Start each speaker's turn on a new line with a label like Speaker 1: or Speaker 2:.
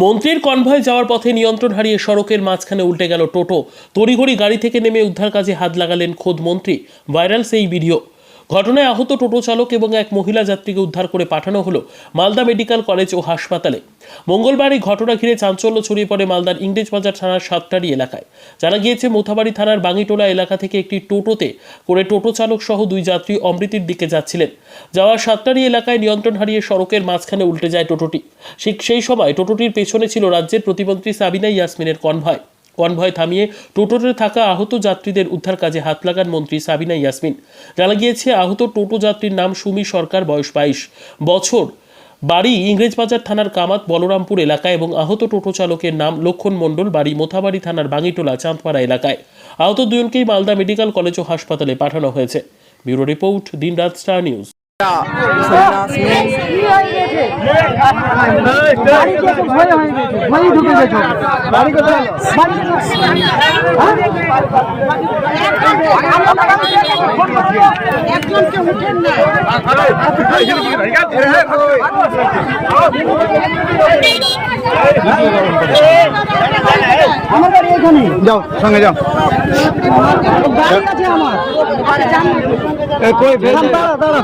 Speaker 1: মন্ত্রীর কনভয় যাওয়ার পথে নিয়ন্ত্রণ হারিয়ে সড়কের মাঝখানে উল্টে গেল টোটো। তড়িঘড়ি গাড়ি থেকে নেমে উদ্ধার কাজে হাত লাগালেন খোদ মন্ত্রী। ভাইরাল সেই ভিডিও। ঘটনায় আহত টোটো চালক এবং এক মহিলা যাত্রীকে উদ্ধার করে পাঠানো হলো মালদা মেডিকেল কলেজ ও হাসপাতালে। মঙ্গলবার এই ঘটনা ঘিরে চাঞ্চল্য ছড়িয়ে পড়ে মালদার ইংরেজবাজার থানার সাতটারি এলাকায়। জানা গিয়েছে, মোথাবাড়ি থানার বাঙ্গিটোলা এলাকা থেকে একটি টোটোতে করে টোটো চালক সহ দুই যাত্রী অমৃতির দিকে যাচ্ছিলেন। যাওয়ার সাতটারি এলাকায় নিয়ন্ত্রণ হারিয়ে সড়কের মাঝখানে উল্টে যায় টোটোটি। ঠিক সেই সময় টোটোটির পেছনে ছিল রাজ্যের প্রতিমন্ত্রী সাবিনা ইয়াসমিনের কনভয় থামিয়ে টোটোতে থাকা আহত যাত্রীদের উদ্ধার কাজে হাত লাগান মন্ত্রী সাবিনা ইয়াসমিন। জানা গিয়েছে, আহত টোটো যাত্রীর নাম সুমি সরকার, বয়স 22 বছর, বাড়ি ইংরেজবাজার থানার কামাত বলরামপুর এলাকায়, এবং আহত টোটো চালকের নাম লক্ষণ মণ্ডল, বাড়ি মোথাবাড়ি থানার বাঙ্গিটোলা চাঁদপাড়া এলাকায়। আহত দুজনকেই মালদা মেডিকেল কলেজ ও হাসপাতালে পাঠানো হয়েছে। ব্যুরো রিপোর্ট, দিনরাত স্টার নিউজ।
Speaker 2: আমার বাড়ি এখানে,
Speaker 3: যাও সঙ্গে যাও।
Speaker 2: গাড়ি আছে আমার।
Speaker 3: কই
Speaker 2: দাঁড়া দাঁড়া।